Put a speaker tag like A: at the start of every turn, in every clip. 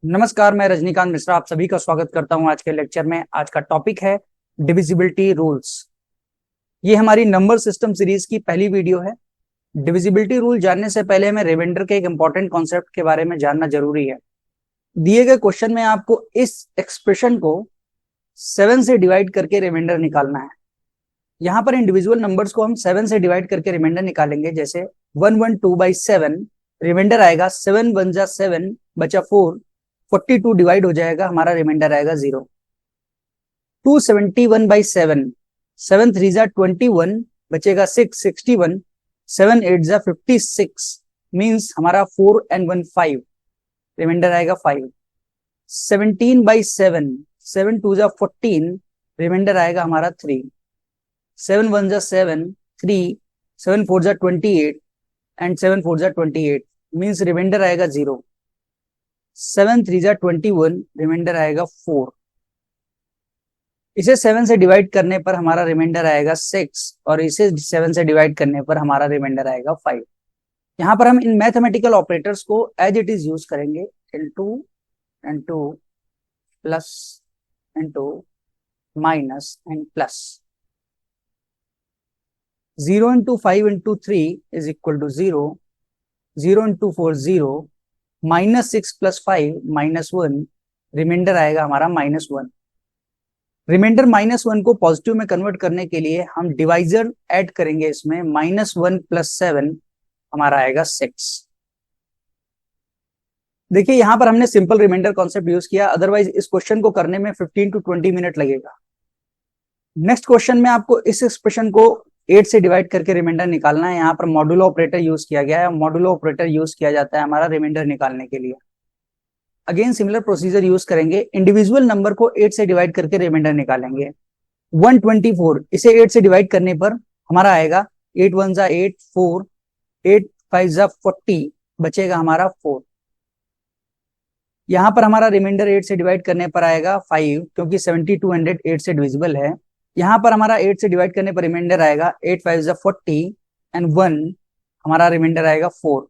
A: नमस्कार, मैं रजनीकांत मिश्रा आप सभी का स्वागत करता हूं आज के लेक्चर में। आज का टॉपिक है डिविजिबिलिटी रूल्स। ये हमारी नंबर सिस्टम सीरीज की पहली वीडियो है। डिविजिबिलिटी रूल जानने से पहले हमें रिमाइंडर के एक इंपॉर्टेंट कॉन्सेप्ट के बारे में जानना जरूरी है। दिए गए क्वेश्चन में आपको इस एक्सप्रेशन को 7 से डिवाइड करके रिमाइंडर निकालना है। यहाँ पर इंडिविजुअल नंबर्स को हम 7 से डिवाइड करके रिमाइंडर निकालेंगे। जैसे 112/7 रिमाइंडर आएगा 7 1 जा 7 बचा 4, 42 डिवाइड हो जाएगा, हमारा रिमाइंडर आएगा 0। 271/7 7 3 जा 21 बचेगा 6 61, 7 8 जा 56 मींस हमारा 4 and 1 5, रिमाइंडर आएगा 5। 17/7 7 2 जा 14 रिमाइंडर आएगा हमारा 3। 7 1 जा 7 3, 7 4 जा 28 एंड 7 4 जा 28 मींस रिमाइंडर आएगा 0। 7 3 जा 21 रिमाइंडर आएगा 4। इसे 7 से डिवाइड करने पर हमारा रिमाइंडर आएगा 6 और इसे 7 से डिवाइड करने पर हमारा रिमाइंडर आएगा 5। यहाँ पर हम इन मैथमेटिकल ऑपरेटर्स को एज इट इज यूज करेंगे। Into plus into minus and plus. 0 into 5 into 3 is equal to 0, 0 into 4 0, -6 + 5 -1, reminder आएगा हमारा -1। रिमाइंडर -1 को पॉजिटिव में कन्वर्ट करने के लिए हम डिवाइजर ऐड करेंगे। इसमें -1 + 7 हमारा आएगा 6। देखिए यहाँ पर हमने सिंपल रिमाइंडर कॉन्सेप्ट यूज किया, अदरवाइज इस क्वेश्चन को करने में 15 to 20 मिनट लगेगा। नेक्स्ट क्वेश्चन में आपको इस एक्सप्रेशन को 8 से डिवाइड करके रिमाइंडर निकालना है। यहाँ पर मॉडुलो ऑपरेटर यूज किया गया है। मॉडुलो ऑपरेटर यूज किया जाता है हमारा रिमाइंडर निकालने के लिए। अगेन सिमिलर प्रोसीजर यूज करेंगे। इंडिविजुअल नंबर को 8 से डिवाइड करके रिमाइंडर निकालेंगे। 124 इसे 8 से डिवाइड करने पर हमारा आएगा 8 1 जा 8 4, 8 5 जा 40 बचेगा हमारा 4। यहाँ पर हमारा रिमाइंडर 8 से डिवाइड करने पर आएगा 5 क्योंकि 7200 8 से डिविजिबल है। यहाँ पर हमारा 8 से डिवाइड करने पर रिमाइंडर आएगा 8 5 जा 40 एंड 1, हमारा रिमाइंडर आएगा 4।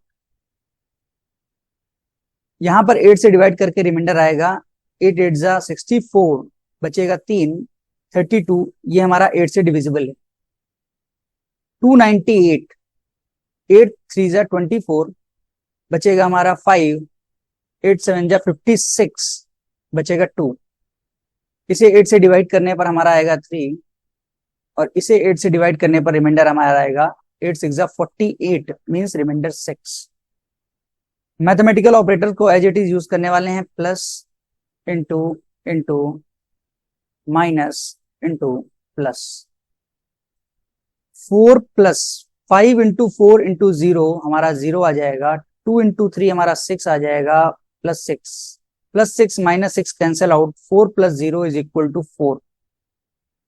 A: यहाँ पर 8 से डिवाइड करके रिमाइंडर आएगा 8 8 जा 64 बचेगा 3, 32, ये हमारा 8 से डिविजिबल है। 298 8 3 जा 24 बचेगा हमारा 5, 8 7 जा 56 बचेगा 2। इसे 8 से डिवाइड करने पर हमारा आएगा 3 और इसे 8 से डिवाइड करने पर रिमाइंडर हमारा आएगा 8 6 जा 48 मींस रिमाइंडर 6। मैथमेटिकल ऑपरेटर को एज इट इज यूज करने वाले हैं। Plus into into minus into plus. 4 + 5 into 4 into 0 हमारा 0 आ जाएगा। 2 into 3 हमारा 6 आ जाएगा +6 +6 -6 cancel out. 4 + 0 is equal to 4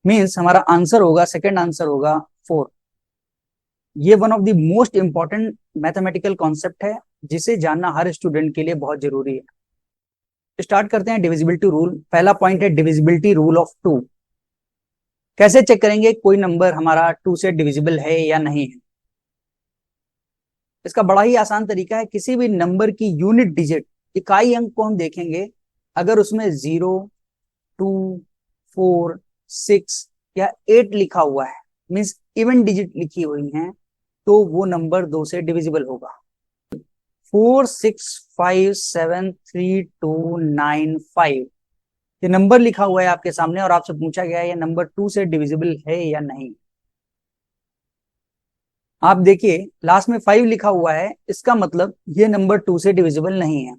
A: means हमारा आंसर होगा, सेकेंड आंसर होगा 4। ये one of the most important mathematical concept है जिसे जानना हर स्टूडेंट के लिए बहुत जरूरी है। स्टार्ट करते हैं डिविजिबिलिटी रूल। पहला पॉइंट है डिविजिबिलिटी रूल ऑफ 2। कैसे चेक करेंगे कोई नंबर हमारा 2 से डिविजिबल है या नहीं है? इसका बड़ा ही आसान तरीका है। किसी भी नंबर की यूनिट डिजिट, इकाई अंक को हम देखेंगे, अगर उसमें 0 2 4 6 या 8 लिखा हुआ है मीन्स इवन डिजिट लिखी हुई है, तो वो नंबर 2 से डिविजिबल होगा। 4 6 5 7 3 2 9 5 ये नंबर लिखा हुआ है आपके सामने और आपसे पूछा गया है ये नंबर 2 से डिविजिबल है या नहीं। आप देखिए लास्ट में 5 लिखा हुआ है, इसका मतलब ये नंबर 2 से डिविजिबल नहीं है।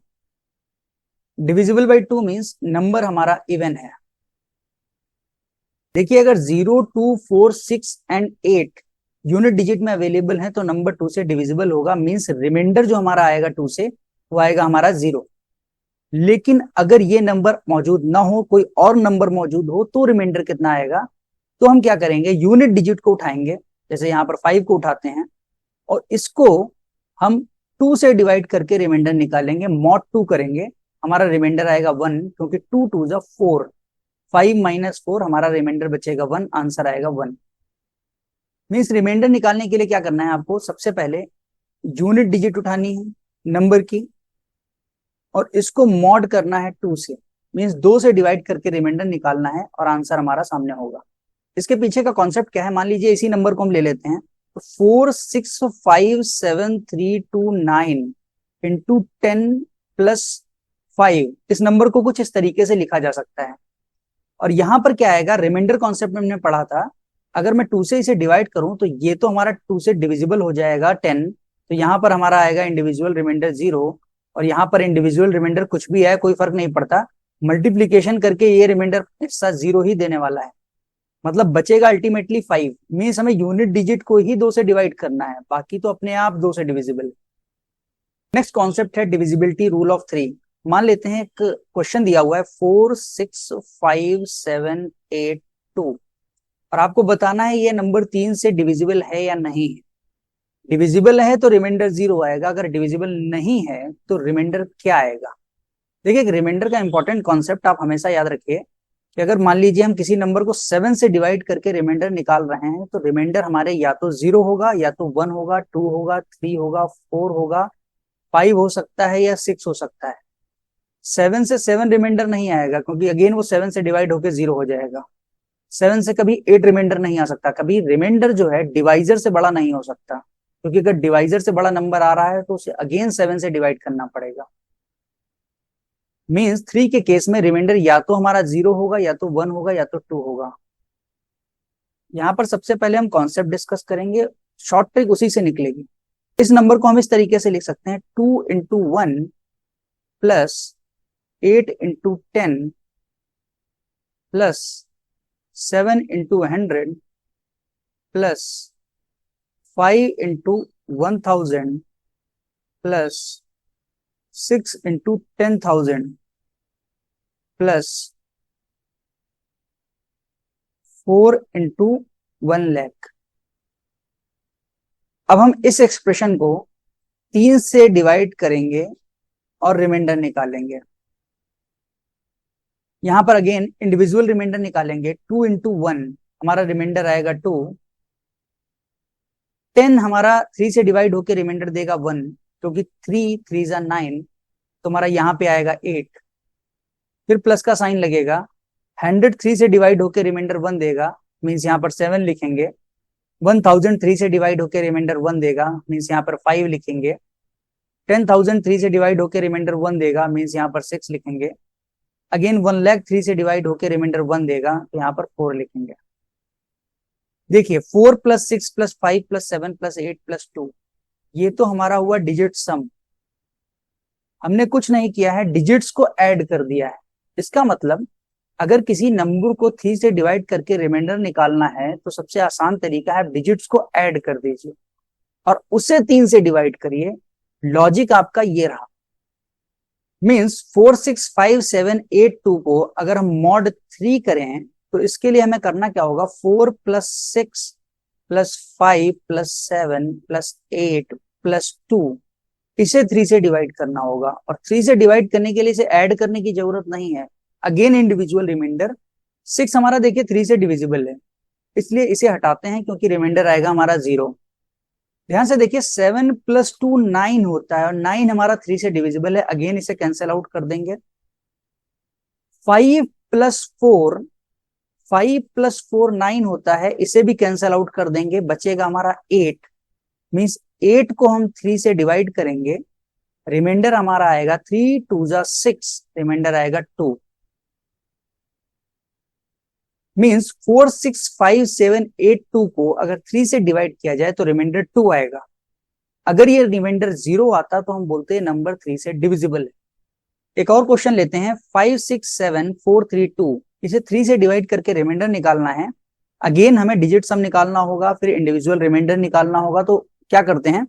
A: डिविजिबल बाई 2 मीन्स नंबर हमारा इवन है। देखिए अगर 0 2 4 6 एंड 8 यूनिट डिजिट में अवेलेबल है तो नंबर 2 से डिविजिबल होगा मींस रिमाइंडर जो हमारा आएगा 2 से वो आएगा हमारा 0। लेकिन अगर ये नंबर मौजूद ना हो, कोई और नंबर मौजूद हो, तो रिमाइंडर कितना आएगा? तो हम क्या करेंगे, यूनिट डिजिट को उठाएंगे। जैसे यहाँ पर 5 को उठाते हैं और इसको हम 2 से डिवाइड करके रिमाइंडर निकालेंगे, मॉड 2 करेंगे, हमारा रिमाइंडर आएगा 1 क्योंकि 2 2 जा 4, 5 - 4 हमारा रिमाइंडर बचेगा 1, आंसर आएगा 1। मीन्स रिमाइंडर निकालने के लिए क्या करना है आपको, सबसे पहले यूनिट डिजिट उठानी है नंबर की, और इसको मॉड करना है 2 से, मीन्स 2 से डिवाइड करके रिमाइंडर निकालना है और आंसर हमारा सामने होगा। इसके पीछे का कॉन्सेप्ट क्या है, मान लीजिए इसी नंबर को हम ले लेते हैं, तो 4657329 इंटू 10+5, इस नंबर को कुछ इस तरीके से लिखा जा सकता है। और यहां पर क्या आएगा, रिमाइंडर कॉन्सेप्ट में हमने पढ़ा था, अगर मैं 2 से इसे डिवाइड करूं तो ये तो हमारा 2 से डिविजिबल हो जाएगा 10, तो यहां पर हमारा आएगा इंडिविजुअल रिमाइंडर 0, और यहां पर इंडिविजुअल रिमाइंडर कुछ भी है कोई फर्क नहीं पड़ता, मल्टीप्लीकेशन करके ये रिमाइंडर हिस्सा 0 ही देने वाला है, मतलब बचेगा अल्टीमेटली 5। मीन्स हमें यूनिट डिजिट को ही 2 से डिवाइड करना है, बाकी तो अपने आप 2 से डिविजिबल। नेक्स्ट कॉन्सेप्ट है डिविजिबिलिटी रूल ऑफ 3। मान लेते हैं एक क्वेश्चन दिया हुआ है 46578 और आपको बताना है ये नंबर 3 से डिविजिबल है या नहीं है। डिविजिबल है तो रिमाइंडर 0 आएगा, अगर डिविजिबल नहीं है तो रिमाइंडर क्या आएगा। देखिए, एक रिमाइंडर का इंपॉर्टेंट कॉन्सेप्ट आप हमेशा याद रखिए कि अगर मान लीजिए हम किसी नंबर को 7 से डिवाइड करके रिमाइंडर निकाल रहे हैं तो रिमाइंडर हमारे या तो 0 होगा, या तो 1 होगा, 2 होगा, 3 होगा, 4 होगा, 5 हो सकता है या 6 हो सकता है। 7 से 7 रिमाइंडर नहीं आएगा क्योंकि अगेन वो 7 से डिवाइड होकर 0 हो जाएगा। 7 से कभी 8 रिमाइंडर नहीं आ सकता, कभी रिमाइंडर जो है डिवाइजर से बड़ा नहीं हो सकता, क्योंकि अगर डिवाइजर से बड़ा नंबर आ रहा है तो उसे अगेन 7 से डिवाइड करना पड़ेगा। मीन्स 3 के केस में रिमाइंडर या तो हमारा 0 होगा, या तो 1 होगा, या तो 2 होगा। यहां पर सबसे पहले हम कॉन्सेप्ट डिस्कस करेंगे, शॉर्ट ट्रिक उसी से निकलेगी। इस नंबर को हम इस तरीके से लिख सकते हैं 2 into 1 plus 8 into 10 plus 7 into 100 plus 5 into 1000 plus 6 into 10,000 plus 4 into 1 lakh. अब हम इस एक्सप्रेशन को 3 से डिवाइड करेंगे और रिमाइंडर निकालेंगे। यहां पर अगेन इंडिविजुअल रिमाइंडर निकालेंगे। 2 इंटू 1 हमारा रिमाइंडर आएगा 2, 10 हमारा 3 से डिवाइड होकर रिमाइंडर देगा 1, क्योंकि 3 3 जा 9, तो हमारा यहाँ पे आएगा 8, फिर प्लस का साइन लगेगा। 100 3 से डिवाइड होकर रिमाइंडर 1 देगा, मीन्स यहाँ पर 7 लिखेंगे। 1000 3 से डिवाइड होकर रिमाइंडर 1 देगा, मीन्स यहाँ पर 5 लिखेंगे। 10,000 3 से डिवाइड होकर रिमाइंडर 1 देगा, मीन्स यहाँ पर 6 लिखेंगे। अगेन 1 लाख 3 से डिवाइड होकर रिमाइंडर 1 देगा, तो यहाँ पर 4 लिखेंगे। देखिए 4 plus 6 plus 5 plus 7 plus 8 plus 2, ये तो हमारा हुआ डिजिट सम। हमने कुछ नहीं किया है, डिजिट्स को ऐड कर दिया है। इसका मतलब अगर किसी नंबर को 3 से डिवाइड करके रिमाइंडर निकालना है तो सबसे आसान तरीका है डिजिट्स को ऐड कर दीजिए और उसे 3 से डिवाइड करिए। लॉजिक आपका ये रहा। मीन्स 46578 को अगर हम मॉड 3 करें तो इसके लिए हमें करना क्या होगा, 4 plus 6 plus 5 plus 7 plus 8 plus 2, इसे 3 से डिवाइड करना होगा। और 3 से डिवाइड करने के लिए इसे ऐड करने की जरूरत नहीं है। अगेन इंडिविजुअल रिमाइंडर 6 हमारा देखिए 3 से डिविजिबल है, इसलिए इसे हटाते हैं क्योंकि रिमाइंडर आएगा हमारा 0। ध्यान से देखिए 7 प्लस 2 9 होता है और 9 हमारा 3 से डिविजिबल है, अगेन इसे कैंसिल आउट कर देंगे। 5 प्लस 4 9 होता है, इसे भी कैंसिल आउट कर देंगे, बचेगा हमारा 8। मीन्स 8 को हम 3 से डिवाइड करेंगे, रिमाइंडर हमारा आएगा 3 2 जा 6, रिमाइंडर आएगा 2। मीन्स 46578 को अगर 3 से डिवाइड किया जाए तो रिमाइंडर 2 आएगा। अगर ये रिमाइंडर 0 आता तो हम बोलते हैं नंबर 3 से डिविजिबल है। एक और क्वेश्चन लेते हैं 567432, इसे 3 से डिवाइड करके रिमाइंडर निकालना है। अगेन हमें डिजिट सम निकालना होगा, फिर इंडिविजुअल रिमाइंडर निकालना होगा। तो क्या करते हैं,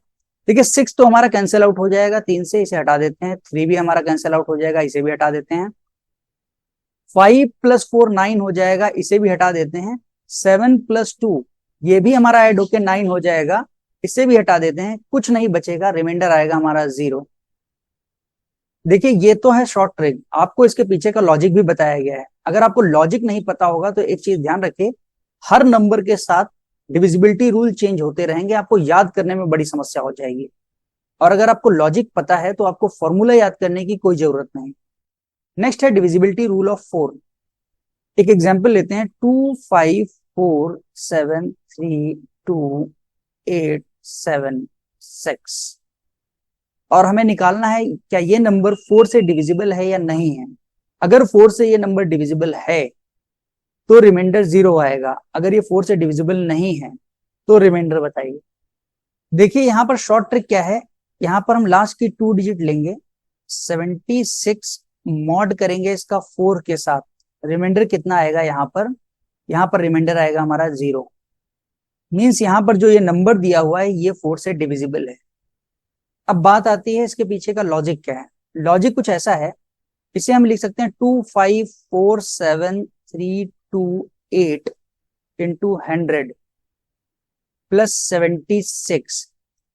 A: देखिए 6 तो हमारा कैंसिल आउट हो जाएगा 3 से, इसे हटा देते हैं। 3 भी हमारा कैंसिल आउट हो जाएगा, इसे भी हटा देते हैं। 5 प्लस 4 9 हो जाएगा, इसे भी हटा देते हैं। 7 प्लस 2 ये भी हमारा ऐड होके 9 हो जाएगा, इसे भी हटा देते हैं। कुछ नहीं बचेगा, रिमाइंडर आएगा हमारा 0। देखिए ये तो है शॉर्ट ट्रिक, आपको इसके पीछे का लॉजिक भी बताया गया है। अगर आपको लॉजिक नहीं पता होगा तो एक चीज ध्यान रखिए, हर नंबर के साथ डिविजिबिलिटी रूल चेंज होते रहेंगे, आपको याद करने में बड़ी समस्या हो जाएगी। और अगर आपको लॉजिक पता है तो आपको फॉर्मूला याद करने की कोई जरूरत नहीं। नेक्स्ट है डिविजिबिलिटी रूल ऑफ 4। एक एग्जांपल लेते हैं, 254732 876 और हमें निकालना है क्या ये नंबर 4 से डिविजिबल है या नहीं है। अगर 4 से ये नंबर डिविजिबल है तो रिमाइंडर 0 आएगा, अगर ये 4 से डिविजिबल नहीं है तो रिमाइंडर बताइए। देखिए यहां पर शॉर्ट ट्रिक क्या है, यहां पर हम लास्ट की 2 डिजिट लेंगे, 76 मॉड करेंगे इसका 4 के साथ, रिमाइंडर कितना आएगा यहाँ पर रिमाइंडर आएगा हमारा 0। मींस यहाँ पर जो ये नंबर दिया हुआ है ये 4 से डिविजिबल है। अब बात आती है इसके पीछे का लॉजिक क्या है। लॉजिक कुछ ऐसा है, इसे हम लिख सकते हैं 254732 इंटू 100 प्लस 76।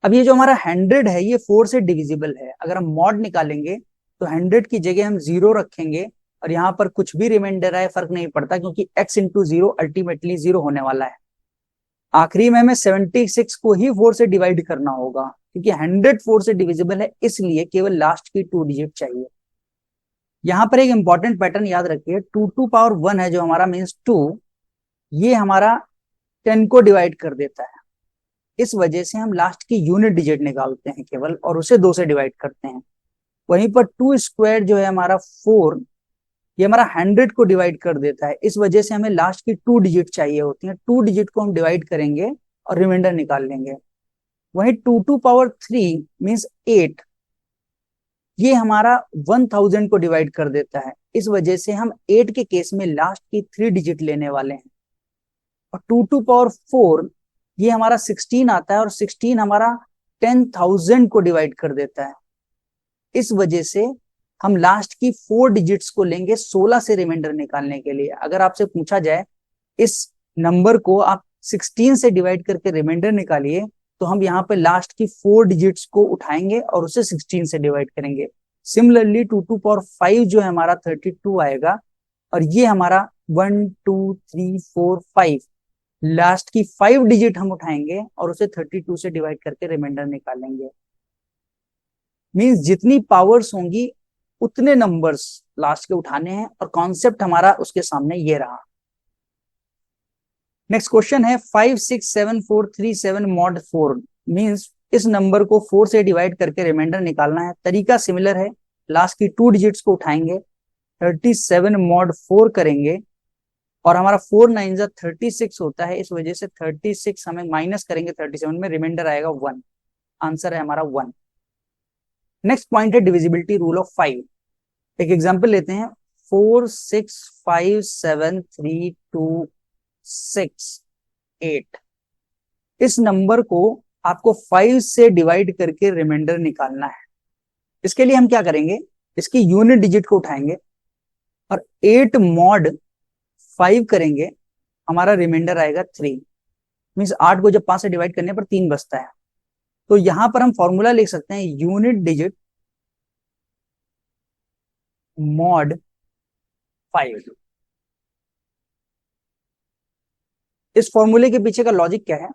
A: अब ये जो हमारा 100 है ये 4 से डिविजिबल है, अगर हम मॉड निकालेंगे तो 100 की जगह हम 0 रखेंगे और यहाँ पर कुछ भी रिमाइंडर आए फर्क नहीं पड़ता, क्योंकि x इंटू 0 अल्टीमेटली 0 होने वाला है। आखिरी में हमें 76 को ही 4 से डिवाइड करना होगा, क्योंकि 100 4 से डिविजिबल है, इसलिए केवल लास्ट की 2 डिजिट चाहिए। यहां पर एक इंपॉर्टेंट पैटर्न याद रखिए, 2 टू पावर 1 है जो हमारा मीन्स 2, ये हमारा 10 को डिवाइड कर देता है। इस वजह से हम लास्ट की यूनिट डिजिट निकालते हैं केवल और उसे 2 से डिवाइड करते हैं। वहीं पर 2 स्क्वायर जो है हमारा 4, ये हमारा 100 को डिवाइड कर देता है, इस वजह से हमें लास्ट की 2 डिजिट चाहिए होती हैं। 2 डिजिट को हम डिवाइड करेंगे और रिमाइंडर निकाल लेंगे। वहीं 2 टू पावर 3 मीन्स 8, ये हमारा 1000 को डिवाइड कर देता है, इस वजह से हम 8 के केस में लास्ट की 3 डिजिट लेने वाले हैं। और 2 टू पावर 4 ये हमारा 16 आता है और 16 हमारा 10,000 को डिवाइड कर देता है, इस वजह से हम लास्ट की 4 डिजिट्स को लेंगे 16 से रिमाइंडर निकालने के लिए। अगर आपसे पूछा जाए इस नंबर को आप 16 से डिवाइड करके रिमाइंडर निकालिए, तो हम यहाँ पे लास्ट की 4 डिजिट्स को उठाएंगे और उसे 16 से डिवाइड करेंगे। सिमिलरली 2 टू पावर 5 जो है हमारा 32 आएगा और ये हमारा 1 2 3 4 5, लास्ट की 5 डिजिट हम उठाएंगे और उसे 32 से डिवाइड करके रिमाइंडर निकालेंगे। मींस जितनी पावर्स होंगी उतने नंबर्स लास्ट के उठाने हैं और कॉन्सेप्ट हमारा उसके सामने ये रहा। नेक्स्ट क्वेश्चन है 567437 मॉड 4, मींस इस नंबर को 4 से डिवाइड करके रिमाइंडर निकालना है। तरीका सिमिलर है, लास्ट की 2 डिजिट्स को उठाएंगे, 37 मॉड 4 करेंगे और हमारा 4 9 जा 36 होता है, इस वजह से 36 हमें माइनस करेंगे 37 में, रिमाइंडर आएगा 1। आंसर है हमारा 1। नेक्स्ट पॉइंट है डिविजिबिलिटी रूल ऑफ 5। एक एग्जांपल लेते हैं, 4657326 इस नंबर को आपको 5 से डिवाइड करके रिमाइंडर निकालना है। इसके लिए हम क्या करेंगे, इसकी यूनिट डिजिट को उठाएंगे और 8 मॉड 5 करेंगे, हमारा रिमाइंडर आएगा 3। मीन्स 8 को जब 5 से डिवाइड करने पर 3 बचता है। तो यहां पर हम फॉर्मूला लिख सकते हैं यूनिट डिजिट मॉड 5। इस फॉर्मूले के पीछे का लॉजिक क्या है,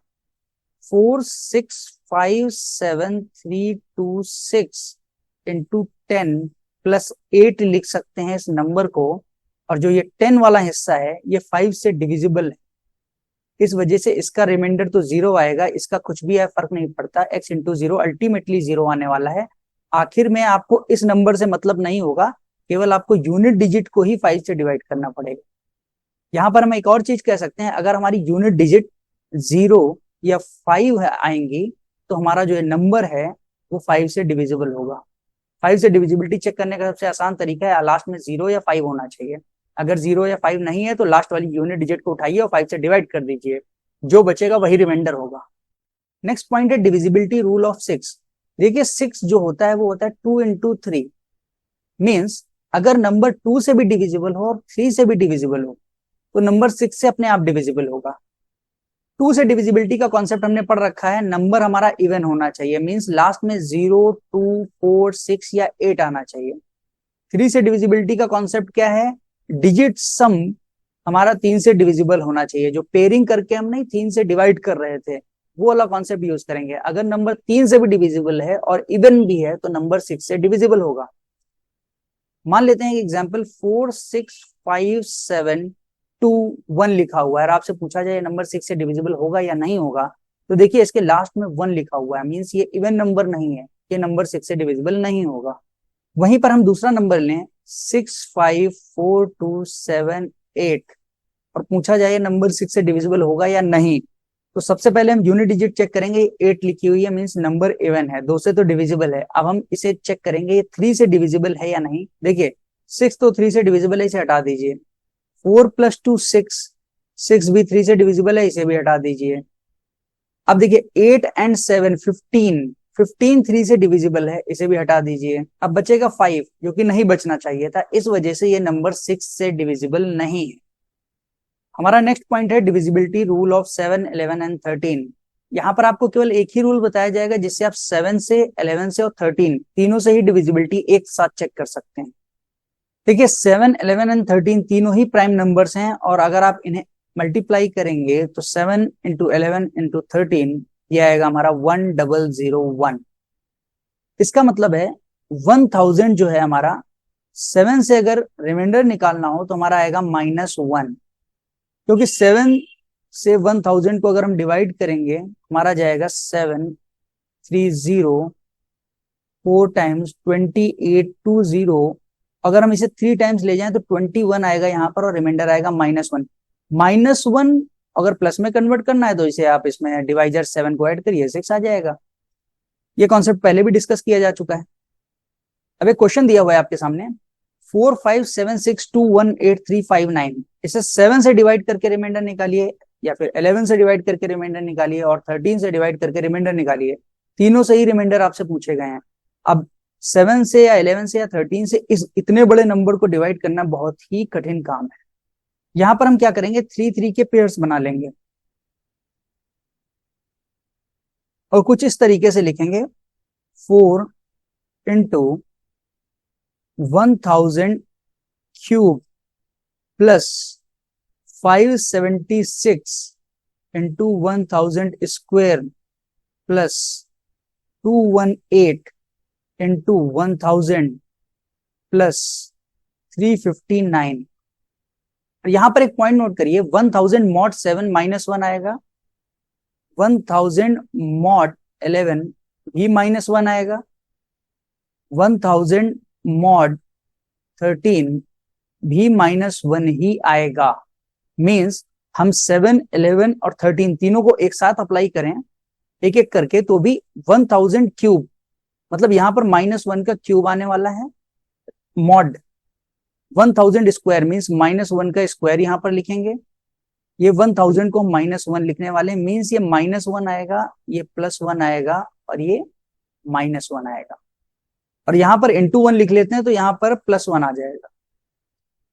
A: 4657326 इंटू 10 प्लस 8 लिख सकते हैं इस नंबर को, और जो ये 10 वाला हिस्सा है ये 5 से डिविजिबल है, इस वजह से इसका रिमाइंडर तो 0 आएगा, इसका कुछ भी है फर्क नहीं पड़ता, x इंटू 0 अल्टीमेटली 0 आने वाला है। आखिर में आपको इस नंबर से मतलब नहीं होगा, केवल आपको यूनिट डिजिट को ही 5 से डिवाइड करना पड़ेगा। यहां पर हम एक और चीज कह सकते हैं, अगर हमारी यूनिट डिजिट 0 या 5 आएंगी तो हमारा जो नंबर है वो 5 से डिविजिबल होगा। 5 से डिविजिबिलिटी चेक करने का सबसे आसान तरीका है, लास्ट में 0 या 5 होना चाहिए। अगर 0 या 5 नहीं है तो लास्ट वाली यूनिट डिजिट को उठाइए और 5 से डिवाइड कर दीजिए, जो बचेगा वही रिमाइंडर होगा। नेक्स्ट पॉइंट है डिविजिबिलिटी रूल ऑफ 6। देखिए 6 जो होता है वो होता है 2 इंटू 3, मीन्स अगर नंबर 2 से भी डिविजिबल हो और 3 से भी डिविजिबल हो तो नंबर 6 से अपने आप डिविजिबल होगा। 2 से डिविजिबिलिटी का कॉन्सेप्ट हमने पढ़ रखा है, नंबर हमारा इवन होना चाहिए, मीन्स लास्ट में 0 2 4 6 या 8 आना चाहिए। 3 से डिविजिबिलिटी का कॉन्सेप्ट क्या है, डिजिट सम हमारा 3 से डिविजिबल होना चाहिए, जो पेयरिंग करके हम नहीं 3 से डिवाइड कर रहे थे, वो वाला कॉन्सेप्ट यूज करेंगे। अगर नंबर 3 से भी डिविजिबल है और इवन भी है तो नंबर 6 से डिविजिबल होगा। मान लेते हैं कि एग्जाम्पल 4, 6, 5, 7, 2, 1 लिखा हुआ है और आपसे पूछा जाए नंबर 6 से डिविजिबल होगा या नहीं होगा, तो देखिए इसके लास्ट में 1 लिखा हुआ है, मीन्स ये इवन नंबर नहीं है, ये नंबर 6 से डिविजिबल नहीं होगा। वहीं पर हम दूसरा नंबर लें 6, 5, 4, 2, 7, 8 और पूछा जाए नंबर 6 से डिविजिबल होगा या नहीं, तो सबसे पहले हम यूनिट डिजिट चेक करेंगे। 8 लिखी हुई है, मीन्स नंबर इवन है, 2 से तो डिविजिबल है। अब हम इसे चेक करेंगे ये 3 से डिविजिबल है या नहीं। देखिए 6 तो 3 से डिविजिबल है, इसे हटा दीजिए। 4 + 2 6, 6 भी 3 से डिविजिबल है, इसे भी हटा दीजिए। अब देखिए 8 एंड 7 15, 15 3 से डिविजिबल है, इसे भी हटा दीजिए। अब बचेगा 5 जो कि नहीं बचना चाहिए था, इस वजह से ये नंबर 6 से डिविजिबल नहीं है। हमारा नेक्स्ट पॉइंट है डिविजिबिलिटी रूल ऑफ 7, 11 एंड 13। यहाँ पर आपको केवल एक ही रूल बताया जाएगा जिससे आप 7 से, 11 से और 13 तीनों से ही डिविजिबिलिटी एक साथ चेक कर सकते हैं। देखिए 7, 11 एंड 13 तीनों ही प्राइम नंबर्स हैं और अगर आप इन्हें मल्टीप्लाई करेंगे तो 7 इंटू 11 इंटू 13 ये आएगा हमारा 1001। इसका मतलब है 1000 जो है हमारा 7 से अगर रिमाइंडर निकालना हो तो हमारा आएगा -1, क्योंकि 7 से 1000 को अगर हम डिवाइड करेंगे हमारा जाएगा 730 4 टाइम्स 2820। अगर हम इसे 3 टाइम्स ले जाएं तो 21 आएगा यहाँ पर और रिमाइंडर आएगा -1। -1 अगर प्लस में कन्वर्ट करना है तो इसे आप इसमें डिवाइजर 7 को ऐड करिए, 6 आ जाएगा। ये कॉन्सेप्ट पहले भी डिस्कस किया जा चुका है। अब एक क्वेश्चन दिया हुआ है आपके सामने 4, 5, 7, 6, 2, 1, 8, 3, 5, 9। इसे 7 से डिवाइड करके रिमाइंडर निकालिए या फिर 11 से डिवाइड करके रिमाइंडर निकालिए और 13 से डिवाइड करके रिमाइंडर निकालिए, तीनों से ही रिमाइंडर आपसे पूछे गए हैं। अब 7 से या 11 से या 13 से इस इतने बड़े नंबर को डिवाइड करना बहुत ही कठिन काम है। यहां पर हम क्या करेंगे, 3 के पेयर्स बना लेंगे और कुछ इस तरीके से लिखेंगे 4 into 1000 cube plus 576 into 1000 square plus 218 into 1000 plus 359। यहां पर एक पॉइंट नोट करिए, 1000 मॉड 7 -1 आएगा, 1000 मॉड 11 भी -1 आएगा, 1000 मॉड 13 भी -1 ही आएगा। मींस हम 7, 11 और 13 तीनों को एक साथ अप्लाई करें एक एक करके तो भी 1000 क्यूब, मतलब यहां पर -1 का क्यूब आने वाला है। मॉड 1000 स्क्वायर मींस -1 का स्क्वायर यहां पर लिखेंगे। ये 1000 को -1 लिखने वाले, मींस ये -1 आएगा, ये +1 आएगा और ये -1 आएगा। और यहां पर इंटू 1 लिख लेते हैं तो यहां पर +1 आ जाएगा।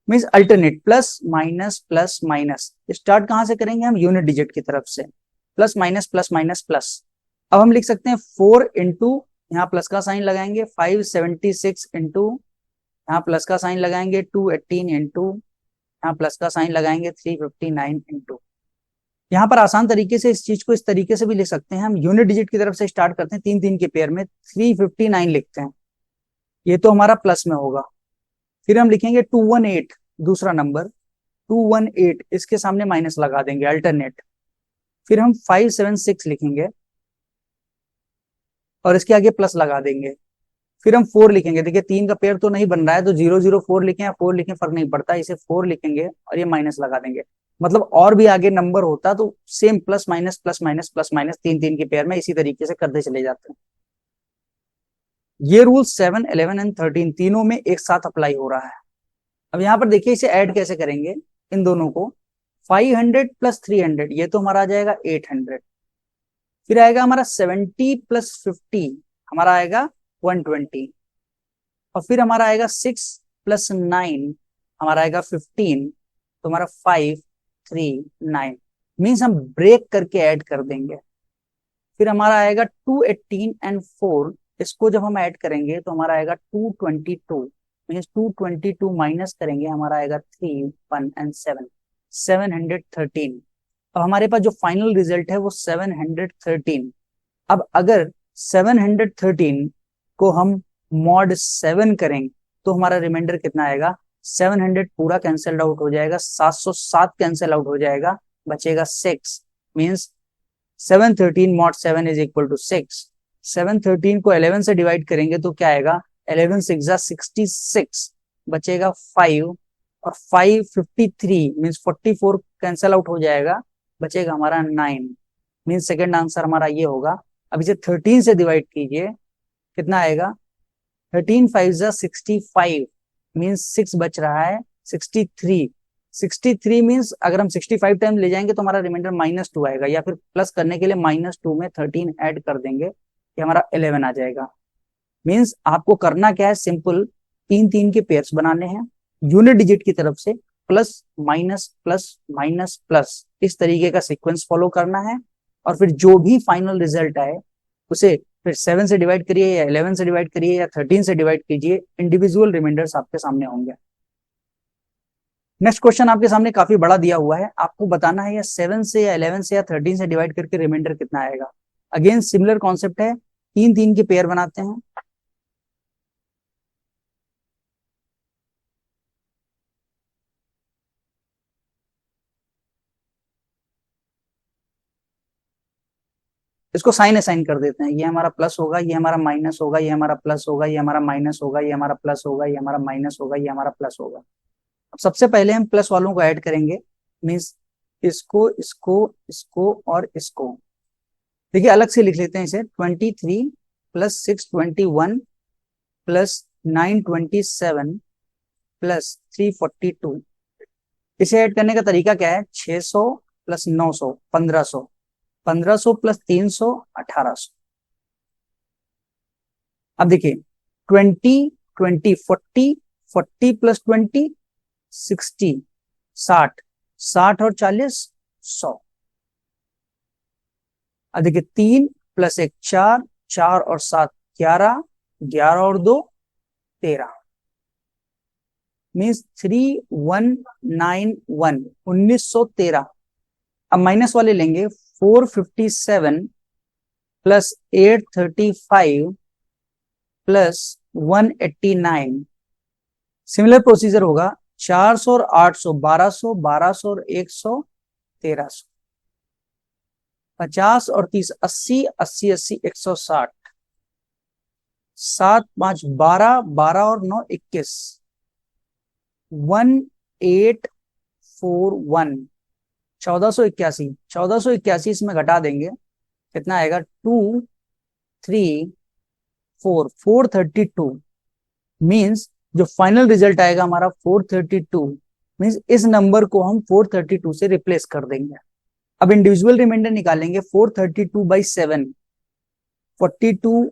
A: Means alternate plus minus plus minus. Start कहां से करेंगे हम, यूनिट डिजिट की तरफ से, plus minus plus minus plus. अब हम लिख सकते हैं 4 इंटू, यहाँ प्लस का साइन लगाएंगे, 576 इंटू, यहाँ प्लस का साइन लगाएंगे, 218 इंटू, यहाँ प्लस का साइन लगाएंगे, 359 इंटू। यहाँ पर आसान तरीके से इस चीज को इस तरीके से भी लिख सकते हैं, हम यूनिट डिजिट की तरफ से स्टार्ट करते हैं, 3 3 के पेयर में 359 लिखते हैं, ये तो हमारा प्लस में होगा। फिर हम लिखेंगे 218 दूसरा नंबर, 218 इसके सामने माइनस लगा देंगे, अल्टरनेट। फिर हम 576 लिखेंगे और इसके आगे प्लस लगा देंगे। फिर हम 4 लिखेंगे, देखिए 3 का पेयर तो नहीं बन रहा है तो 004 लिखें या 4 लिखें फर्क नहीं पड़ता, इसे 4 लिखेंगे और ये माइनस लगा देंगे। मतलब और भी आगे नंबर होता तो same plus minus plus minus plus minus 3 3 के पेयर में इसी तरीके से करते चले जाते हैं। ये रूल 7, 11 एंड 13 तीनों में एक साथ अप्लाई हो रहा है। अब यहां पर देखिए इसे ऐड कैसे करेंगे इन दोनों को, 500 + 300 ये तो हमारा आ जाएगा 800। फिर आएगा हमारा 70 + 50 हमारा आएगा 120। और फिर हमारा आएगा 6 + 9 हमारा आएगा 15, तो हमारा 539। मीन्स हम ब्रेक करके ऐड कर देंगे। फिर हमारा आएगा 218 एंड 4, इसको जब हम ऐड करेंगे तो हमारा आएगा 222। मीन्स 222 माइनस करेंगे हमारा आएगा 3, 1 एंड 7, 713। अब हमारे पास जो फाइनल रिजल्ट है वो 713। अब अगर 713 को हम मॉड 7 करेंगे तो हमारा रिमाइंडर कितना आएगा? 700 पूरा कैंसल्ड आउट हो जाएगा, 707 कैंसल आउट हो जाएगा, बचेगा 6। Means 713 mod 7 is equal to 6। 713 को 11 से डिवाइड करेंगे तो क्या आएगा? 11 6 जा 66, बचेगा 5, और 5 53 मीन्स 44 कैंसल आउट हो जाएगा, बचेगा हमारा 9। मीन्स सेकेंड आंसर हमारा ये होगा। अब इसे 13 से डिवाइड कीजिए, कितना आएगा? 13 5 जा 65 मीन्स 6 बच रहा है 63। 63 मीन्स अगर हम 65 टाइम ले जाएंगे तो हमारा रिमाइंडर -2 आएगा, या फिर प्लस करने के लिए -2 में 13 ऐड कर देंगे, ये हमारा 11 आ जाएगा। मीन्स आपको करना क्या है? सिंपल 3 3 के पेयर्स बनाने हैं, यूनिट डिजिट की तरफ से plus minus plus minus plus, इस तरीके का सीक्वेंस फॉलो करना है, और फिर जो भी फाइनल रिजल्ट आए उसे फिर 7 से डिवाइड करिए, या 11 से डिवाइड करिए, या 13 से डिवाइड कीजिए, इंडिविजुअल रिमाइंडर्स आपके सामने होंगे। नेक्स्ट क्वेश्चन आपके सामने काफी बड़ा दिया हुआ है, आपको बताना है या 7 से या 11 से या 13 से डिवाइड करके रिमाइंडर कितना आएगा। अगेन सिमिलर कॉन्सेप्ट है, 3 3 के पेयर बनाते हैं। इसको साइन असाइन कर देते हैं, ये हमारा प्लस होगा, ये हमारा माइनस होगा, ये हमारा प्लस होगा, ये हमारा माइनस होगा, ये हमारा प्लस होगा, ये हमारा माइनस होगा, ये हमारा प्लस होगा। अब सबसे पहले हम प्लस वालों को ऐड करेंगे, मीन्स इसको इसको इसको और इसको। देखिए अलग से लिख लेते हैं इसे, 23 प्लस 621 प्लस 927 प्लस 342। इसे ऐड करने का तरीका क्या है? 600 प्लस 900 1500, 1500 प्लस 300 1800। अब देखिए 20 20 40, 40 प्लस 20 60, 60, 60 और 40 100। अब देखिए 3 प्लस 1 4, 4 और 7 11, 11 और 2 13, मीन्स 3191 1913। अब माइनस वाले लेंगे, 457 प्लस 835 प्लस 189। सिमिलर प्रोसीजर होगा, 400 और 800 1200, 1200 और 100 1300, 50 और 30 80, 80 80 160, 7 5 12, 12 और 9 21, 1841, 1481। 1481 इसमें घटा देंगे, कितना आएगा? 2 3 4 432। मीन्स जो फाइनल रिजल्ट आएगा हमारा 432, मीन्स इस नंबर को हम 432 से रिप्लेस कर देंगे। अब इंडिविजुअल रिमाइंडर निकालेंगे, 432 बाई 7, 42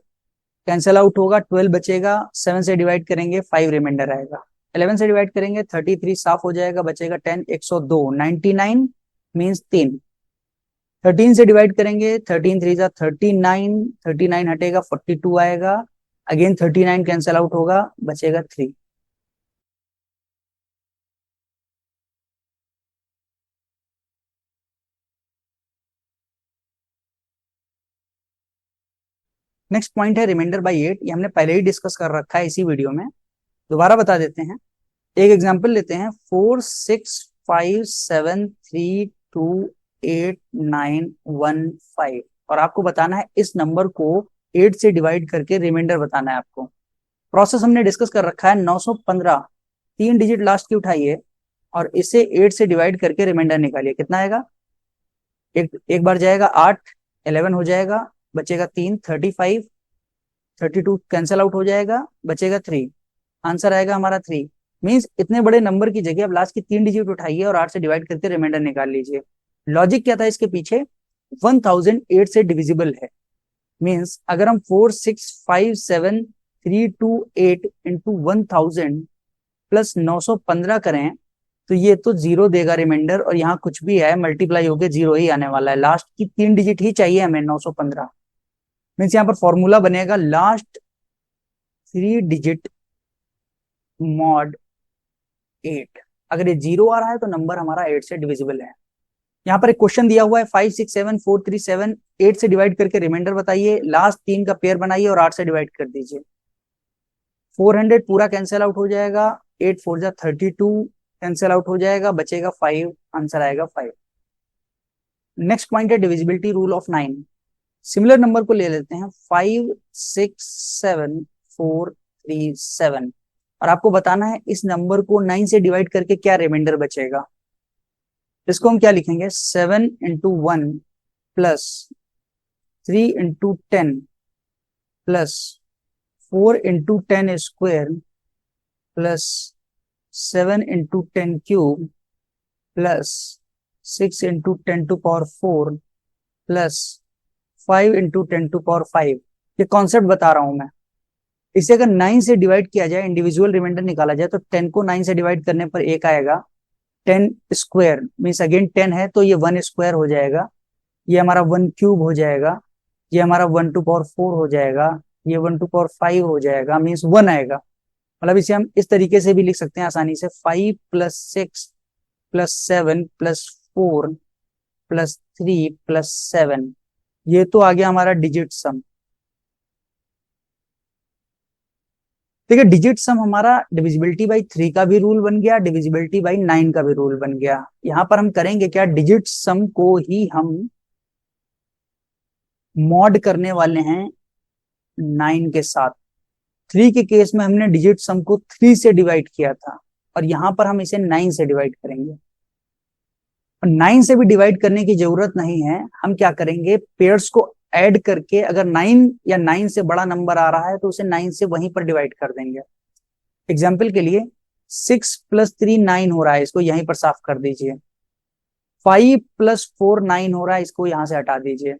A: कैंसल आउट होगा, 12 बचेगा, 7 से डिवाइड करेंगे 5 रिमाइंडर आएगा, 11 से डिवाइड करेंगे 33 साफ हो जाएगा, बचेगा 10 102 99 मीन्स 3। 13 से डिवाइड करेंगे, 13 3 जा 39, 39 हटेगा 42 आएगा, अगेन 39 कैंसल आउट होगा, बचेगा 3। नेक्स्ट पॉइंट है रिमाइंडर बाई 8। ये हमने पहले ही डिस्कस कर रखा है इसी वीडियो में, दोबारा बता देते हैं। एक एग्जांपल लेते हैं, 4 6 5 7 3 2 8 9 1 5, और आपको बताना है इस नंबर को 8 से डिवाइड करके रिमाइंडर बताना है आपको। प्रोसेस हमने डिस्कस कर रखा है, 915 3 डिजिट लास्ट की उठाइए और इसे 8 से डिवाइड करके रिमाइंडर निकालिए, कितना आएगा? एक बार जाएगा 8, 11 हो जाएगा, बचेगा 3 35, 32 कैंसल आउट हो जाएगा, बचेगा 3, आंसर आएगा हमारा 3। मीन्स इतने बड़े नंबर की जगह अब लास्ट की 3 डिजिट उठाइए और 8 से डिवाइड करके रिमाइंडर निकाल लीजिए। लॉजिक क्या था इसके पीछे? 1008 से डिविजिबल है। मीन्स अगर हम 4 6 5 7 3 2 8 इंटू 1000 प्लस 915 करें तो ये तो 0 देगा रिमाइंडर, और यहाँ कुछ भी है मल्टीप्लाई होकर 0 ही आने वाला है, लास्ट की 3 डिजिट ही चाहिए हमें 915। मीन्स यहाँ पर फॉर्मूला बनेगा लास्ट 3 डिजिट मॉड 8। अगर ये 0 आ रहा है तो नंबर हमारा 8 से डिविजिबल है। यहाँ पर एक क्वेश्चन दिया हुआ है 5 6 7 4 3 7 8 से डिवाइड करके रिमाइंडर बताइए, लास्ट 3 का पेयर बनाइए और 8 से डिवाइड कर दीजिए। 400 पूरा कैंसिल आउट हो जाएगा, 8 4 जा 32 कैंसिल आउट हो जाएगा, बचेगा 5, आंसर आएगा 5। नेक्स्ट पॉइंट है divisibility rule of 9। Similar number को ले लेते हैं 5 6 7 4 3 7 और आपको बताना है इस नंबर को 9 से डिवाइड करके क्या रिमाइंडर बचेगा। इसको हम क्या लिखेंगे, 7 into 1 plus 3 into 10 plus 4 into 10 square plus 7 into 10 cube plus 6 into 10 to power 4 plus 5 into 10 to power 5। ये कॉन्सेप्ट बता रहा हूं मैं। इसे अगर 9 से डिवाइड किया जाए, इंडिविजुअल रिमाइंडर निकाला जाए, तो 10 को 9 से डिवाइड करने पर 1 आएगा। 10 स्क्वायर मीन्स अगेन 10 है तो ये 1 स्क्वायर हो जाएगा, ये हमारा 1 क्यूब हो जाएगा, ये हमारा 1 टू पावर 4 हो जाएगा, ये 1 टू पावर 5 हो जाएगा, मीन्स 1 आएगा। मतलब इसे हम इस तरीके से भी लिख सकते हैं आसानी से, 5 plus 6 plus 7 plus 4 plus 3 plus 7। ये तो आ गया हमारा डिजिट सम। देखिए डिजिट सम हमारा डिविजिबिलिटी बाई 3 का भी रूल बन गया, डिविजिबिलिटी बाई 9 का भी रूल बन गया। यहां पर हम करेंगे क्या, डिजिट सम को ही हम मॉड करने वाले हैं 9 के साथ। 3 के केस में हमने डिजिट सम को 3 से डिवाइड किया था और यहां पर हम इसे 9 से डिवाइड करेंगे। और 9 से भी डिवाइड करने की जरूरत नहीं है, हम क्या करेंगे, पेयर्स को ऐड करके अगर 9 या 9 से बड़ा नंबर आ रहा है तो उसे 9 से वहीं पर डिवाइड कर देंगे। एग्जाम्पल के लिए 6 प्लस 3 9 हो रहा है, इसको यहीं पर साफ कर दीजिए। 5 प्लस 4 9 हो रहा है, इसको यहां से हटा दीजिए।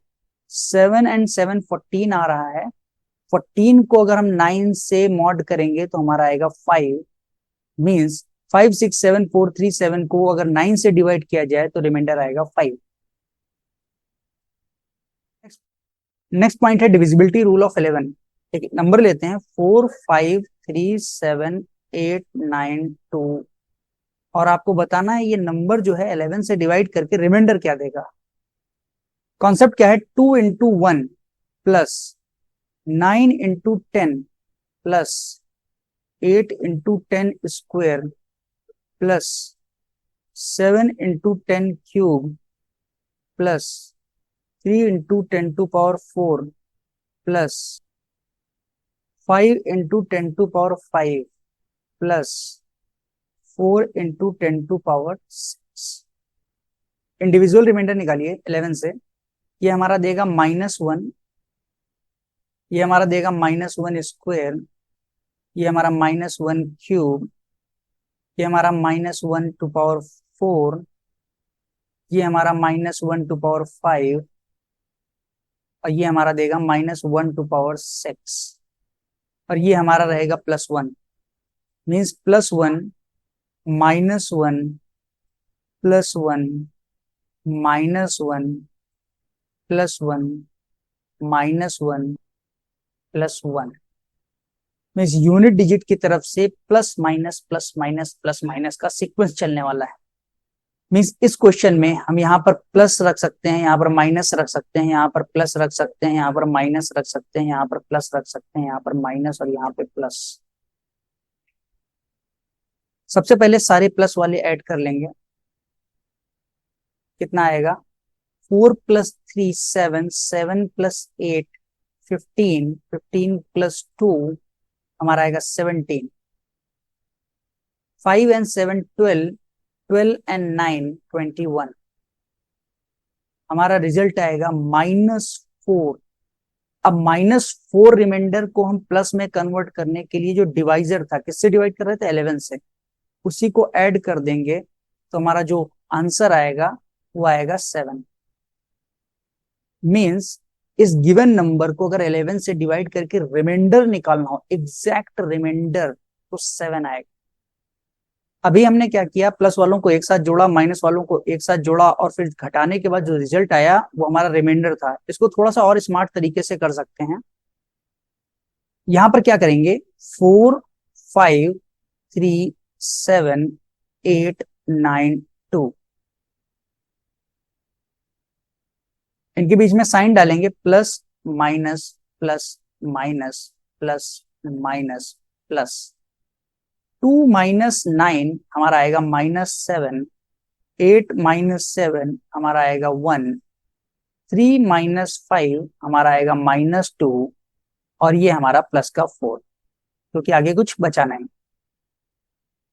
A: 7 एंड 7 14 आ रहा है, 14 को अगर हम 9 से मॉड करेंगे तो हमारा आएगा 5। मीन्स 5 6 7 4 3 7 को अगर 9 से डिवाइड किया जाए तो रिमाइंडर आएगा 5। नेक्स्ट पॉइंट है डिविजिबिलिटी रूल ऑफ 11। एक नंबर लेते हैं 4 5 3 7 8 9 2 और आपको बताना है ये नंबर जो है 11 से डिवाइड करके रिमाइंडर क्या देगा। कॉन्सेप्ट क्या है, 2 into 1 plus 9 into 10 plus 8 into 10 square plus 7 into 10 cube plus 3 into 10 to power 4 plus 5 into 10 to power 5 plus 4 into 10 to power 6। Individual reminder निकालिए 11 से। ये हमारा देगा -1, ये हमारा देगा -1 स्क्वायर, ये हमारा -1 क्यूब, ये हमारा -1 टू पावर 4, ये हमारा -1 टू पावर 5 और ये हमारा देगा -1 टू पावर 6 और ये हमारा रहेगा +1। मीन्स +1 -1 +1 -1 +1 -1 +1। मीन्स यूनिट डिजिट की तरफ से plus minus plus minus plus minus का सीक्वेंस चलने वाला है। मीन्स इस क्वेश्चन में हम यहाँ पर प्लस रख सकते हैं, यहाँ पर माइनस रख सकते हैं, यहाँ पर प्लस रख सकते हैं, यहाँ पर माइनस रख सकते हैं, यहाँ पर प्लस रख सकते हैं, यहाँ पर माइनस और यहाँ पे प्लस। सबसे पहले सारे प्लस वाले ऐड कर लेंगे, कितना आएगा, 4 प्लस 3 7 7 प्लस 8 15 15 प्लस 2 हमारा आएगा 17। 5 एंड 7 12 12 एंड 9 21। हमारा रिजल्ट आएगा -4। अब -4 रिमाइंडर को हम प्लस में कन्वर्ट करने के लिए जो डिवाइजर था, किससे डिवाइड कर रहे थे, 11 से, उसी को ऐड कर देंगे तो हमारा जो आंसर आएगा वो आएगा 7। मीन्स इस गिवन नंबर को अगर 11 से डिवाइड करके रिमाइंडर निकालना हो, एग्जैक्ट रिमाइंडर, तो 7 आएगा। अभी हमने क्या किया, प्लस वालों को एक साथ जोड़ा, माइनस वालों को एक साथ जोड़ा और फिर घटाने के बाद जो रिजल्ट आया वो हमारा रिमाइंडर था। इसको थोड़ा सा और स्मार्ट तरीके से कर सकते हैं। यहां पर क्या करेंगे, 4 5 3 7 8 9 2। इनके बीच में साइन डालेंगे, plus minus plus minus plus minus plus. 2 - 9 हमारा आएगा -7, 8 - 7 हमारा आएगा 1, 3 - 5 हमारा आएगा -2, और ये हमारा प्लस का 4, क्योंकि आगे कुछ बचा नहीं।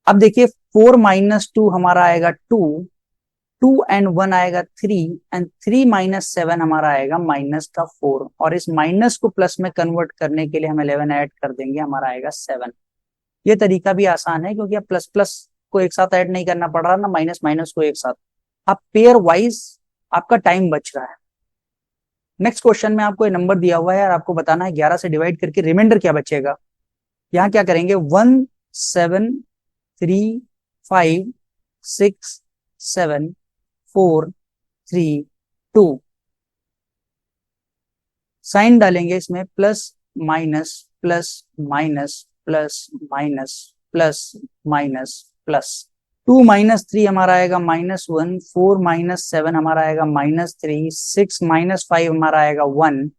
A: अब देखिए 4 - 2 हमारा आएगा 2, 2 and 1 आएगा 3, एंड 3 - 7 हमारा आएगा माइनस का 4, और इस माइनस को प्लस में कन्वर्ट करने के लिए हम 11 ऐड कर देंगे, हमारा आएगा 7। ये तरीका भी आसान है, क्योंकि अब प्लस प्लस को एक साथ ऐड नहीं करना पड़ रहा ना, माइनस माइनस को एक साथ। अब पेयर वाइज आपका टाइम बच रहा है। नेक्स्ट क्वेश्चन में आपको ये नंबर दिया हुआ है और आपको बताना है 11 से डिवाइड करके रिमाइंडर क्या बचेगा। यहाँ क्या करेंगे, 1 7 3 5 6 7 4 3 2, साइन डालेंगे इसमें, plus minus plus minus plus minus plus minus plus. 2 - 3 हमारा आएगा -1, 4 - 7 हमारा आएगा -3, 6 - 5 हमारा आएगा 1,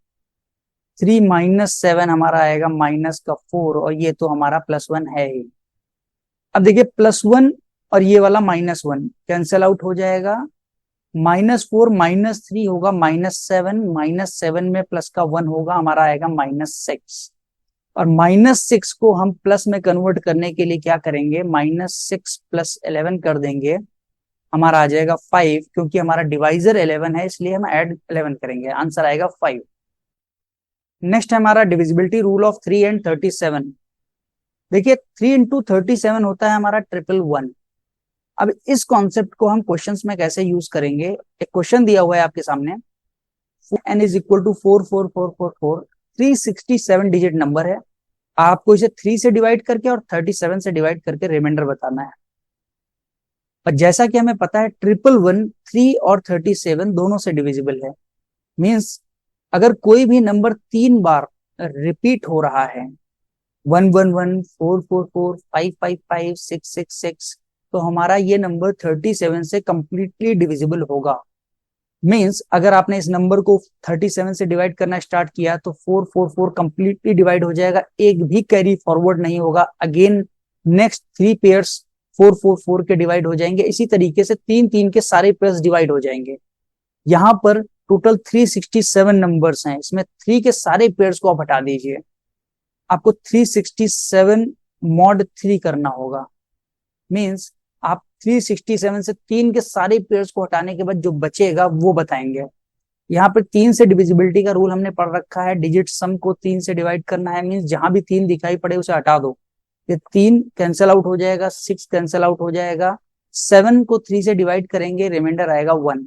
A: 3 - 7 हमारा आएगा माइनस का 4, और ये तो हमारा +1 है ही। अब देखिए +1 और ये वाला -1 कैंसिल आउट हो जाएगा, -4 -3 होगा -7, -7 में प्लस का 1 होगा, हमारा आएगा -6, और -6 को हम प्लस में कन्वर्ट करने के लिए क्या करेंगे, -6 + 11 कर देंगे, हमारा आ जाएगा 5, क्योंकि हमारा डिवाइजर 11 है, इसलिए हम ऐड 11 करेंगे, आंसर आएगा 5। नेक्स्ट है हमारा डिविजिबिलिटी रूल ऑफ 3 and 37। देखिए 3 × 37 होता है हमारा 111। अब इस कॉन्सेप्ट को हम क्वेश्चंस में कैसे यूज करेंगे, एक क्वेश्चन दिया हुआ है आपके सामने, n = 44444, 367 डिजिट नंबर है, आपको इसे 3 से डिवाइड करके और 37 से डिवाइड करके रिमाइंडर बताना है। और जैसा कि हमें पता है 111 3 और 37 दोनों से डिविजिबल है, मींस अगर कोई भी नंबर 3 बार रिपीट हो रहा है, 111 444 555 666, तो हमारा ये नंबर 37 से कंप्लीटली डिविजिबल होगा। मींस अगर आपने इस नंबर को 37 से डिवाइड करना स्टार्ट किया तो 444 कंप्लीटली डिवाइड हो जाएगा, एक भी कैरी फॉरवर्ड नहीं होगा, अगेन नेक्स्ट 3 पेयर्स 444 के डिवाइड हो जाएंगे, इसी तरीके से 3 के सारे पेयर्स डिवाइड हो जाएंगे। यहाँ पर टोटल 367 नंबर्स हैं, इसमें 3 के सारे पेयर्स को आप हटा दीजिए, आपको 367 mod 3 करना होगा। मींस आप 367 से 3 के सारे पेयर्स को हटाने के बाद जो बचेगा वो बताएंगे। यहाँ पर 3 से डिविजिबिलिटी का रूल हमने पढ़ रखा है, डिजिट सम को 3 से डिवाइड करना है, मींस जहां भी 3 दिखाई पड़े उसे हटा दो, ये 3 कैंसिल आउट हो जाएगा, 6 कैंसिल आउट हो जाएगा, 7 को 3 से डिवाइड करेंगे, रिमाइंडर आएगा 1।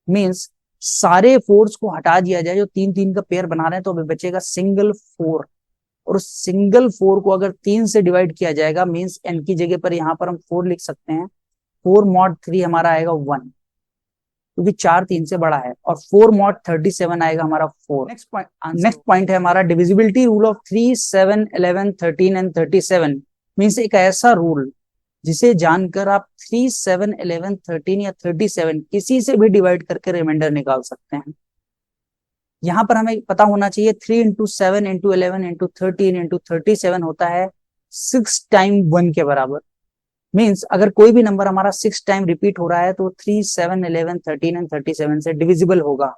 A: मींस सारे 4s को हटा दिया जाए जो 3 का पेयर बना रहे हैं, तो अभी बचेगा सिंगल 4, और सिंगल 4 को अगर 3 से डिवाइड किया जाएगा, मींस n की जगह पर यहाँ पर हम 4 लिख सकते हैं, 4 mod 3 हमारा आएगा 1, क्योंकि 4 3 से बड़ा है, और 4 mod 37 आएगा हमारा 4। नेक्स्ट पॉइंट है हमारा divisibility rule of 3 7 11 13 and 37। Means एक ऐसा रूल जिसे जानकर आप 3 7 11 13 या 37 किसी से भी डिवाइड करके रिमाइंडर निकाल सकते हैं। यहाँ पर हमें पता होना चाहिए 3 × 7 × 11 × 13 × 37 होता है 6 टाइम 1 के बराबर। मींस अगर कोई भी नंबर हमारा 6 टाइम रिपीट हो रहा है तो 3 7 11 13 एंड 37 से डिविजिबल होगा।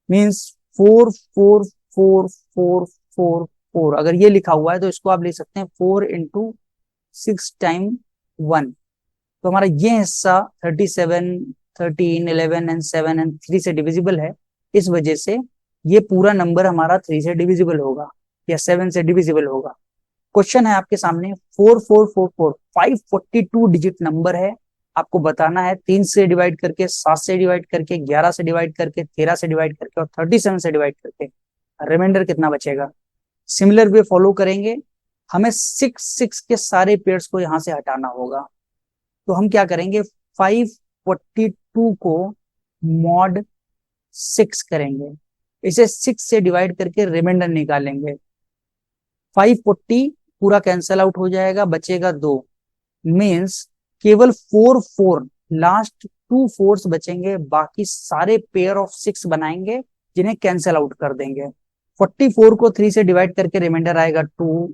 A: मींस 4 4 4 4 4 4, अगर ये लिखा हुआ है तो इसको आप लिख सकते हैं 4 × 6 टाइम 1। तो हमारा ये हिस्सा 37 13 11 एंड 7 एंड 3 से डिविजिबल है, इस वजह से ये पूरा नंबर हमारा 3 से डिविजिबल होगा या 7 से डिविजिबल होगा। क्वेश्चन है आपके सामने 4444 542 डिजिट नंबर है, आपको बताना है 3 से डिवाइड करके, 7 से डिवाइड करके, 11 से डिवाइड करके, 13 से डिवाइड करके और 37 से डिवाइड करके रिमाइंडर कितना बचेगा। सिमिलर वे फॉलो करेंगे, हमें 6 के सारे पेयर्स को यहां से हटाना होगा, तो हम क्या करेंगे 542 को mod 6 करेंगे, इसे 6 से डिवाइड करके रिमाइंडर निकालेंगे, 540 पूरा कैंसल आउट हो जाएगा, बचेगा 2। मींस केवल 4 4 लास्ट 2 4s बचेंगे, बाकी सारे पेयर ऑफ 6 बनाएंगे जिन्हें कैंसिल आउट कर देंगे। 44 को 3 से डिवाइड करके रिमाइंडर आएगा 2,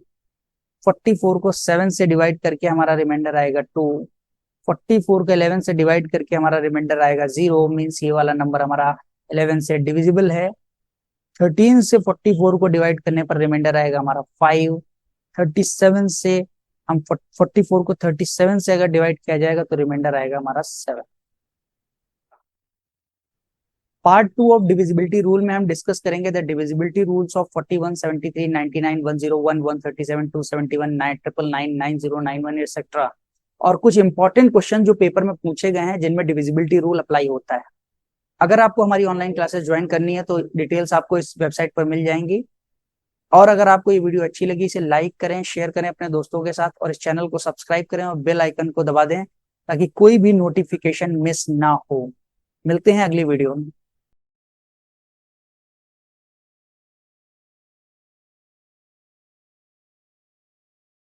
A: 44 को 7 से डिवाइड करके हमारा रिमाइंडर आएगा 2, 44 को 11 से डिवाइड करके हमारा रिमाइंडर आएगा 0, मीन्स ये वाला नंबर हमारा 11 से डिविजिबल है। 13 से 44 को डिवाइड करने पर रिमाइंडर आएगा हमारा 5, 37 से हम 44 को 37 से अगर डिवाइड किया जाएगा तो रिमाइंडर आएगा हमारा 7। पार्ट 2 ऑफ डिविजिबिलिटी रूल में हम डिस्कस करेंगे the divisibility rules of 41, 73, 99, 101, 137, 271, 999, 9091 etcetera, और कुछ इंपॉर्टेंट क्वेश्चन जो पेपर में पूछे गए हैं जिनमें डिविजिबिलिटी रूल अप्लाई होता है। अगर आपको हमारी ऑनलाइन क्लासेस ज्वाइन करनी है तो डिटेल्स आपको इस वेबसाइट पर मिल जाएंगी। और अगर आपको ये वीडियो अच्छी लगी इसे लाइक करें, शेयर करें अपने दोस्तों के साथ, और इस चैनल को सब्सक्राइब करें और बेल आइकन को दबा दें ताकि कोई भी नोटिफिकेशन मिस ना हो। मिलते हैं अगली वीडियो में।